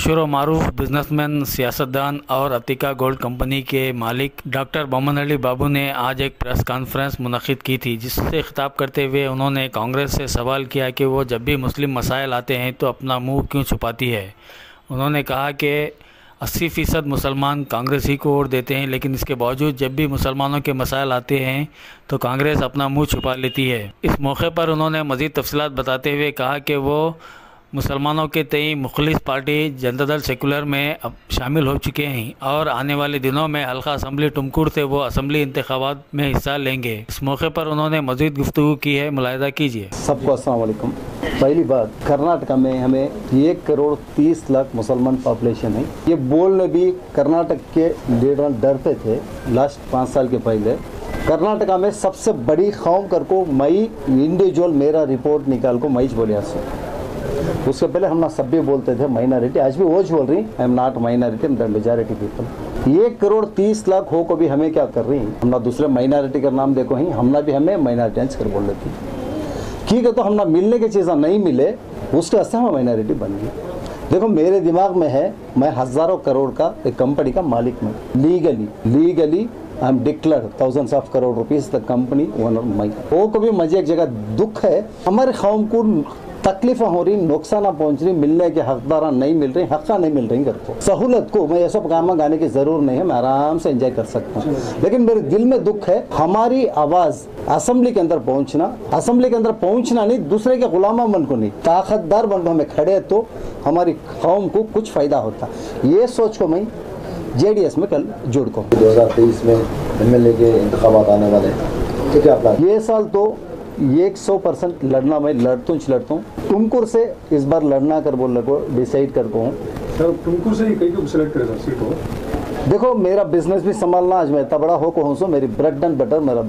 मशहूर और मारूफ बिजनेसमैन, सियासतदान और अतिका गोल्ड कंपनी के मालिक डॉक्टर बोमन अली बाबू ने आज एक प्रेस कॉन्फ्रेंस मुनक़िद की थी, जिससे खिताब करते हुए उन्होंने कांग्रेस से सवाल किया कि वो जब भी मुस्लिम मसाइल आते हैं तो अपना मुंह क्यों छुपाती है। उन्होंने कहा कि 80% मुसलमान कांग्रेस ही को वोट देते हैं, लेकिन इसके बावजूद जब भी मुसलमानों के मसाइल आते हैं तो कांग्रेस अपना मुंह छुपा लेती है। इस मौके पर उन्होंने मज़ीद तफसीलात बताते हुए कहा कि वो मुसलमानों के तई मुखलिस पार्टी जनता दल सेकुलर में अब शामिल हो चुके हैं और आने वाले दिनों में हल्का असम्बली टुमकुर से वो असम्बली इंतखाबात में हिस्सा लेंगे। इस मौके पर उन्होंने मज़ीद गुफ्तगू की है, मुलाहिदा कीजिए। सबको अस्सलाम वालेकुम। पहली बात, कर्नाटक में हमें 1,30,00,000 मुसलमान पॉपुलेशन है। ये बोलने भी कर्नाटक के लीडर डरते थे। लास्ट 5 साल के पहले कर्नाटका में सबसे बड़ी कौम कर को मई इंडिविजुअल मेरा रिपोर्ट निकाल को मई बोलिया सो। उससे पहले हम ना सब भी बोलते थे माइनॉरिटी, आज भी वो बोल रही I am not minority, the majority people. 1,30,00,000 हो को भी हमें क्या कर रही हम ना दूसरे माइनॉरिटी का नाम देखो ही हमना भी हमें माइनॉरिटी कर बोल रही थी। ठीक है, तो हम ना मिलने की चीज़ें नहीं मिले उसके वास्ते हम माइनॉरिटी बन गई। देखो मेरे दिमाग में है, मैं हज़ारों करोड़ का एक कंपनी का मालिक में legally I am declare thousands of crore rupees the company owner my. वो को भी मुझे एक जगह दुख है, हमारे कौम को तकलीफ हो रही, नुकसान पहुंच रही, मिलने के हकदार नहीं मिल रही, हक़ नहीं मिल रही घर को, सहूलत को। मैं ये सब काम गाने की ज़रूर नहीं है, मैं आराम से एंजॉय कर सकता हूँ, लेकिन मेरे दिल में दुख है हमारी आवाज़ असम्बली के अंदर पहुँचना नहीं, दूसरे के गुलामा बन को नहीं, ताकतदार बन हमें खड़े तो हमारी कौम को कुछ फ़ायदा होता। ये सोच को मैं JDS में कल जुड़ को 2023 में MLA के इंतखाबात आने वाले, तो क्या प्लान? ये साल तो 100% लड़ना, मैं लड़ता हूँ। टुमकुर से इस बार लड़ना कर बोलने को डिसाइड कर को हूँ सर। टुमकुर से ही कहीं को सिलेक्ट करेगा सीट हो। देखो मेरा बिजनेस भी संभालना, आज मैं इतना बड़ा हो को हूँ सो मेरी ब्रेड एंड बटर मेरा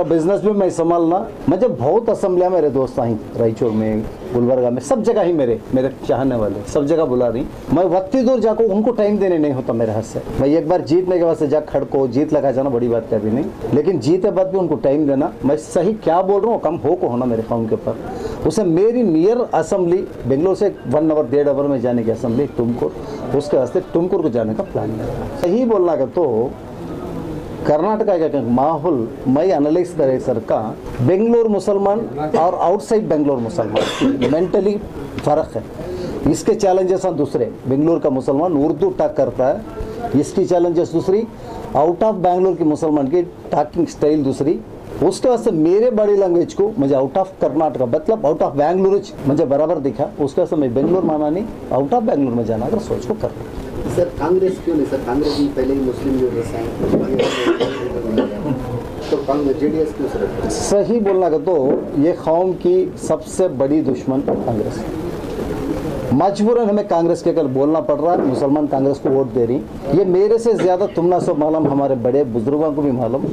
बिजनेस भी मैं संभालना। मुझे बहुत असम्बलियाँ मेरे दोस्त आई, रायचूर में, गुलबर्गा में, सब जगह ही मेरे चाहने वाले सब जगह बुला रही। मैं वक्ती दूर जाकर उनको टाइम देने नहीं होता मेरे हाथ से। मैं एक बार जीतने के बाद से जा खड़को जीत लगा जाना बड़ी बात कभी नहीं, लेकिन जीते बाद भी उनको टाइम देना। मैं सही क्या बोल रहा हूँ कम हो को होना मेरे कौम के ऊपर। उसे मेरी नियर असम्बली बेंगलोर से 1 आवर 1.5 आवर में जाने की असम्बली टुमकुर, उसके वास्ते टुमकुर को जाने का प्लान है। सही बोलना का तो कर्नाटका का माहौल मैं एनालाइज करे सर का, बेंगलोर मुसलमान और आउटसाइड बेंगलोर मुसलमान मेंटली फ़र्क है। इसके चैलेंजेस हैं दूसरे, बेंगलोर का मुसलमान उर्दू टॉक करता है, इसकी चैलेंजेस दूसरी, आउट ऑफ बेंगलोर की मुसलमान की टॉकिंग स्टाइल दूसरी। उसके वास्ते मेरे बॉडी लैंग्वेज को मुझे आउट ऑफ कर्नाटका मतलब आउट ऑफ बेंगलोर मुझे बराबर दिखा। उसके वास्ते मैं बेंगलोर माना नहीं, आउट ऑफ बेंगलोर में जाना अगर सोच को करना। सर कांग्रेस क्यों नहीं? सर कांग्रेस भी पहले ही मुस्लिम लीडर्स हैं, तो कांग्रेस JDS क्यों सर? सही बोलना का तो ये कौम की सबसे बड़ी दुश्मन कांग्रेस, मजबूरन हमें कांग्रेस के कल बोलना पड़ रहा है। मुसलमान कांग्रेस को वोट दे रही, ये मेरे से ज़्यादा तुम ना सब मालूम, हमारे बड़े बुजुर्गों को भी मालूम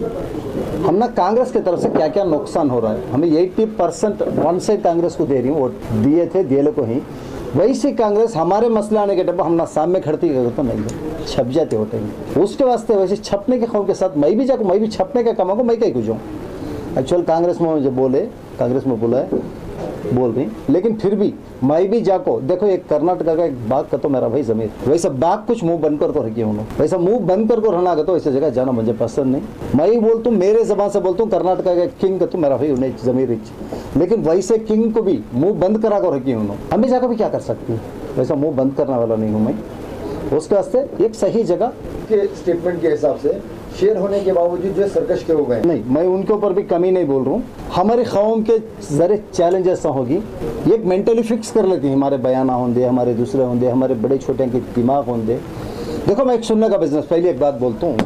हम ना कांग्रेस की तरफ से क्या क्या नुकसान हो रहा है। हमें 80% वन साइड कांग्रेस को दे रही हूँ, वोट दिए थे दिए को ही। वैसे कांग्रेस हमारे मसले आने के डब्बा हम ना सामने खड़ती तो नहीं है, छप जाते होते हैं। उसके वास्ते वैसे छपने के खौफ के साथ मैं भी जाऊँ, मैं भी छपने का कमा को मैं कहीं कुछ एक्चुअल कांग्रेस में मुझे बोले, कांग्रेस में बोला है बोल रही, लेकिन फिर भी मैं भी जाको देखो एक कर्नाटका का एक बाग का तो मेरा भाई जमीर, वैसे बाग कुछ मुंह बंद कर रखी हूँ, वैसा मुंह बंद कर रहना का तो ऐसी जगह जाना मुझे पसंद नहीं। मैं ही बोलता हूँ, मेरे जबान से बोलता हूँ कर्नाटका का किंग का तो मेरा भाई उन्हें जमीर, लेकिन वैसे किंग को भी मुंह बंद करा कर रखी हूँ। हम भी जाकर भी क्या कर सकती है, वैसा मुंह बंद करने वाला नहीं हूँ मैं। उसके वास्ते एक सही जगह के स्टेटमेंट के हिसाब से शेयर होने के बावजूद जो सर्कस के हो गए नहीं, मैं उनके ऊपर भी कमी नहीं बोल रहा हूँ। हमारी कौम के जरे चैलेंजेस होगी, एक मेंटली फिक्स कर लेती है, हमारे बयाना होंगे, हमारे दूसरे होंगे, हमारे बड़े छोटे के दिमाग होंगे। देखो मैं एक सुनने का बिजनेस, पहले एक बात बोलता हूँ,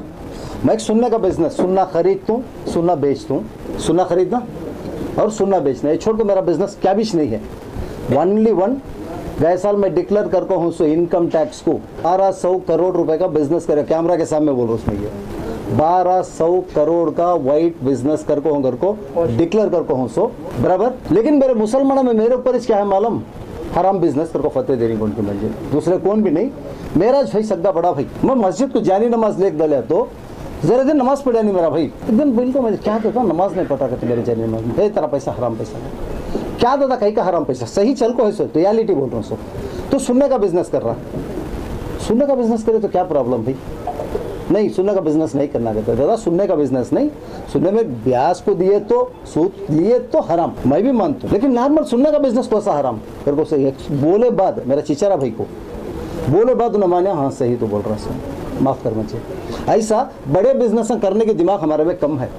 मैं एक सुनने का बिजनेस, सुनना खरीदता हूँ, सुनना बेचता हूँ, सुनना खरीदना और सुनना बेचना, ये छोड़ के मेरा बिजनेस क्या भी नहीं है। ओनली वन, गए साल मैं डिक्लेयर करता हूँ सो इनकम टैक्स को 1200 करोड़ रुपए का बिजनेस करे, कैमरा के सामने बोल रहा हूँ उसमें, ये 1200 करोड़ का वाइट बिजनेस कर को घर को डिक्लेयर कर को हूँ सो बराबर। लेकिन मेरे मुसलमानों में मेरे ऊपर क्या है मालूम, हराम बिजनेस कर को फतेह दे रही कौन की मस्जिद, दूसरे कौन भी नहीं। मेरा भाई सद्दा बड़ा भाई, मैं मस्जिद को जानी नमाज लेक डाले तो जरा दिन नमाज पढ़ा नहीं मेरा भाई, एकदम बिल्कुल मैं क्या कहता हूँ नमाज नहीं पढ़ा करते मेरे जानी नमाज, तेरा पैसा हराम पैसा क्या दादा कहीं का हराम पैसा, सही चल को है सो रियलिटी बोल रहा हूँ सो। तो सुनने का बिजनेस कर रहा सुनने का बिजनेस करे तो क्या प्रॉब्लम भाई? नहीं, सुनने का बिजनेस नहीं करना कहते दादा, सुनने का बिजनेस नहीं। सुनने में ब्याज को दिए तो सूद लिए तो हराम, मैं भी मानता हूँ, लेकिन नॉर्मल सुनने का बिजनेस कौन सा हराम? मेरे को सही बोले बाद मेरा चिचारा भाई को बोले बाद उन्हें माने हाँ सही तो बोल रहा सुन, माफ करना चाहिए। ऐसा बड़े बिजनेस करने के दिमाग हमारे में कम है।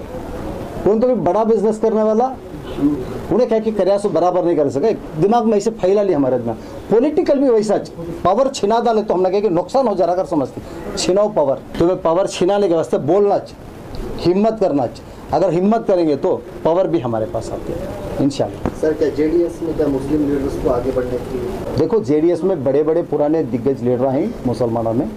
कौन तो भी बड़ा बिजनेस करने वाला उन्हें क्या कि कर्यासो बराबर नहीं कर सके, दिमाग में ऐसे फैला लिया हमारे दिमाग। पॉलिटिकल भी वैसा पावर छिना डाले तो हमने कहा कि नुकसान हो जा रहा कर समझते, छिनाओ पावर। तुम्हें पावर छिनाने के वास्ते बोलना चाहिए, हिम्मत करना चाहिए। अगर हिम्मत करेंगे तो पावर भी हमारे पास आती है इंशाल्लाह। सर क्या जेडीएस में क्या मुस्लिम लीडर्स को आगे बढ़ने की? देखो जेडीएस में बड़े बड़े पुराने दिग्गज लीडर हैं मुसलमानों में।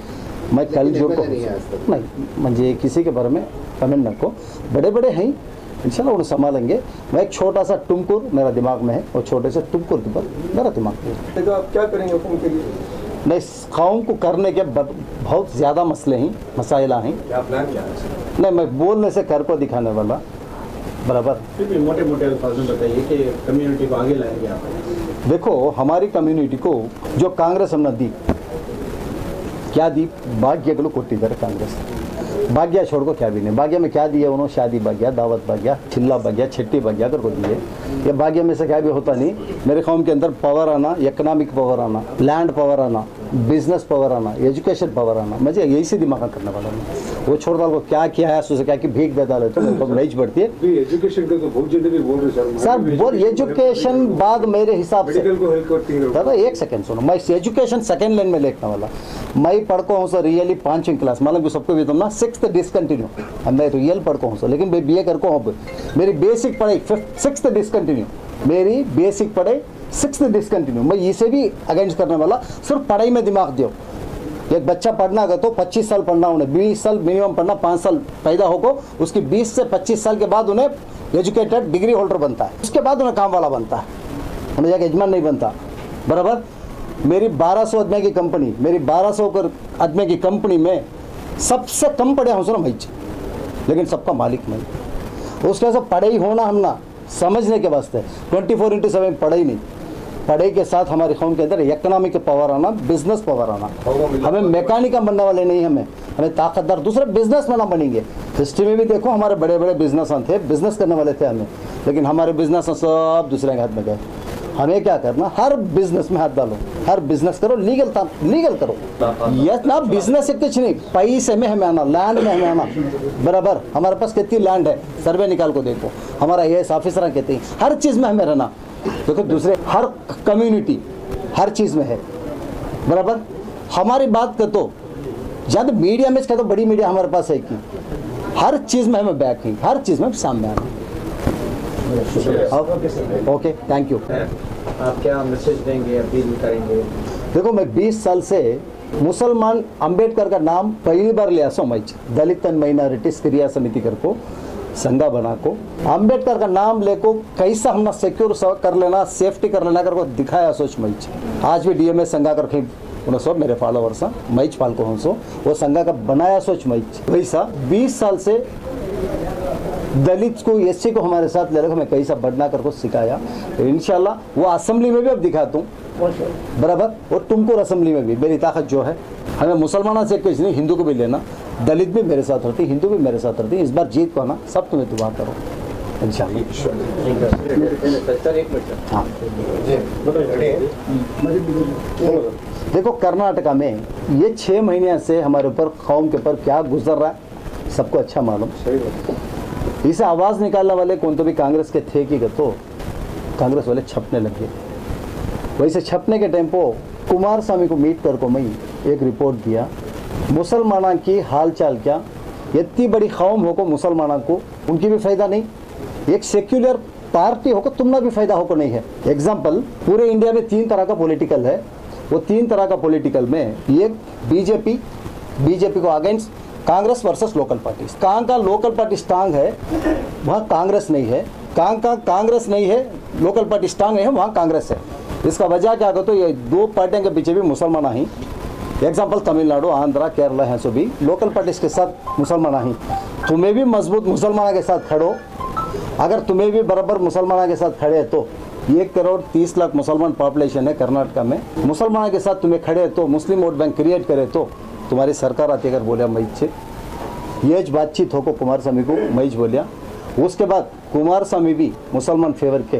मैं कल जो को नहीं मुझे किसी के बारे में कमेंट न को, बड़े बड़े हैं इंशाल्लाह उन्हें संभालेंगे। मैं एक छोटा सा टुमकुर मेरा दिमाग में है और छोटे से टुमकुर के ऊपर मेरा दिमाग है। तो आप क्या करेंगे हुकूम के लिए? नहीं, कौम को करने के बहुत ज़्यादा मसले हैं, मसाइला हैं। क्या प्लान क्या है? नहीं, मैं बोलने से कर को दिखाने वाला बराबर। फिर भी मोटे मोटे अल्फाज में बताइए कि कम्युनिटी को आगे लाएंगे आप। देखो हमारी कम्युनिटी को जो कांग्रेस हमने दी, क्या दी? भाग्य को कोटी दर कांग्रेस भाग्य छोड़ को क्या भी नहीं। भाग्य में क्या दिया उन्होंने? शादी भाग्य, दावत भाग्य, चिल्ला भाग्य, छट्टी भाग्य कर को दिए। ये भाग्य में से क्या भी होता नहीं। मेरे कौम के अंदर पावर आना, इकोनॉमिक पावर आना, लैंड पावर आना, बिजनेस पावर आना, एजुकेशन पावर आना, मुझे यही से दिमाग करने वाला नहीं। वो छोड़ डाल को क्या किया है उससे क्या कि भीख बेदा लेते तो नहीं बढ़ती है। एजुकेशन का तो बहुत जल्दी बोल रहे सर बोल एजुकेशन बाद मेरे हिसाब से को दादा एक सेकंड सुनो, मैं एजुकेशन सेकंड लाइन में लिखने वाला। मैं पढ़को हूँ सर रियली 5वीं क्लास, मतलब कि सबको भी तुम ना 6th डिसकंटिन्यू, मैं रियल पढ़को हूँ सर, लेकिन मैं BA करको हूँ। मेरी बेसिक पढ़ाई 6th डिसकंटिन्यू, मेरी बेसिक पढ़ाई 6th डिसकंटिन्यू। मैं इसे भी अगेंस्ट करने वाला। सिर्फ पढ़ाई में दिमाग दो। एक बच्चा पढ़ना अगर तो 25 साल पढ़ना, उन्हें 20 साल मिनिमम पढ़ना, 5 साल पैदा होको, उसकी 20 से 25 साल के बाद उन्हें एजुकेटेड डिग्री होल्डर बनता है, उसके बाद उन्हें काम वाला बनता है, उन्हें जाके यजमान नहीं बनता बराबर। मेरी 1200 आदमी की कंपनी, मेरी 1200 आदमी की कंपनी में सबसे कम पढ़े हूँ सर मैं, लेकिन सबका मालिक मैं। उसके साथ पढ़ाई होना हम ना समझने के वास्ते 24/7 पढ़ाई नहीं, पढ़ाई के साथ हमारे कौम के अंदर इकोनॉमिक पावर आना, बिजनेस पावर आना। हमें मैकेनिक बनने वाले नहीं, हमें ताकतदार दूसरे बिजनेस में ना बनेंगे। हिस्ट्री में भी देखो हमारे बड़े बड़े बिजनेस थे, बिजनेस करने वाले थे हमें, लेकिन हमारे बिजनेस सब दूसरे के हाथ में गए। हमें क्या करना? हर बिजनेस में हाथ डालो, हर बिजनेस करो, लीगल करो। यस ना, बिजनेस से कुछ नहीं, पैसे में हमें आना, लैंड में हमें आना बराबर। हमारे पास कितनी लैंड है सर्वे निकाल को देखो, हमारा AS ऑफिसर कहते हैं हर चीज़ में हमें रहना। देखो दूसरे हर कम्युनिटी हर चीज़ में है बराबर। हमारी बात कर तो ज़्यादा मीडिया में तो बड़ी मीडिया हमारे पास है कि हर चीज़ में हमें बैक है, हर चीज़ में सामने आना। Okay, thank you. आप क्या मैसेज देंगे, अपील करेंगे? देखो मैं 20 साल से मुसलमान अंबेडकर का नाम पहली बार लिया समझ, दलित एंड माइनॉरिटीज क्रिया समिति कर को संगा बना को अंबेडकर का नाम लेको कैसा हमने सिक्योर कर लेना, सेफ्टी कर लेना कर को दिखाया सोच मैं। आज भी DMA संगा कर उन्हें सब मेरे फॉलोवर्स मैच पाल को हूँ वो संगा का बनाया सोच मैच। वैसा 20 साल से दलित को SC को हमारे साथ ले रखा, हमें कैसा बढ़ना कर को सिखाया। तो इंशाल्लाह वो असेंबली में भी अब दिखाता हूँ बराबर, और तुमको असेंबली में भी मेरी ताकत जो है। हमें मुसलमानों से कुछ नहीं, हिंदू को भी लेना, दलित भी मेरे साथ रहती, हिंदू भी मेरे साथ रहती। इस बार जीत को ना सब तुम्हें दुआ करो इंशाल्लाह। हाँ देखो कर्नाटका में ये 6 महीने से हमारे ऊपर कौम के ऊपर क्या गुजर रहा है सबको अच्छा मालूम। इसे आवाज़ निकालने वाले कौन तो भी कांग्रेस के थे कि तो कांग्रेस वाले छपने लगे। वैसे छपने के टाइम पर कुमार स्वामी को मीट कर को मैं एक रिपोर्ट दिया, मुसलमाना की हाल चाल क्या, इतनी बड़ी कौम हो को मुसलमाना को उनकी भी फ़ायदा नहीं, एक सेक्युलर पार्टी हो को तुमना भी फ़ायदा हो को नहीं है। एग्जाम्पल पूरे इंडिया में 3 तरह का पॉलिटिकल है, वो 3 तरह का पॉलिटिकल में एक बीजेपी को against Congress versus local party. कहाँ का लोकल पार्टी स्ट्रांग है वहाँ कांग्रेस नहीं है, कहाँ का कांग्रेस नहीं है लोकल पार्टी स्ट्रांग नहीं है वहाँ कांग्रेस है। इसका वजह क्या हो तो ये 2 पार्टियों के पीछे भी मुसलमान ही। एग्जाम्पल तमिलनाडु, आंध्रा, केरला है, सो भी लोकल पार्टीज के साथ मुसलमान ही। तुम्हें भी मजबूत मुसलमानों के साथ खड़ो, अगर तुम्हें भी बराबर मुसलमानों के साथ खड़े तो 1 करोड़ 30 लाख मुसलमान पॉपुलेशन है कर्नाटक में। मुसलमानों के साथ तुम्हें खड़े तो मुस्लिम वोट बैंक क्रिएट करे तो तुम्हारी सरकार आती अगर बोलिया मैच से ये बातचीत हो को कुमारस्वामी को मैच बोलिया। उसके बाद कुमारस्वामी भी मुसलमान फेवर के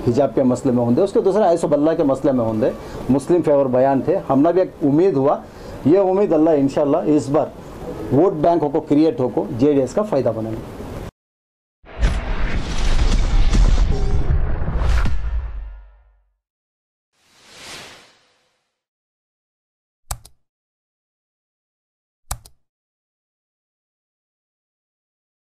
हिजाब के मसले में होंगे, उसके दूसरा ऐसो बल्ला के मसले में होंगे, मुस्लिम फेवर बयान थे। हमने भी एक उम्मीद हुआ, ये उम्मीद अल्लाह इंशाल्लाह इस बार वोट बैंक हो को क्रिएट हो को JDS का फ़ायदा बनेगा।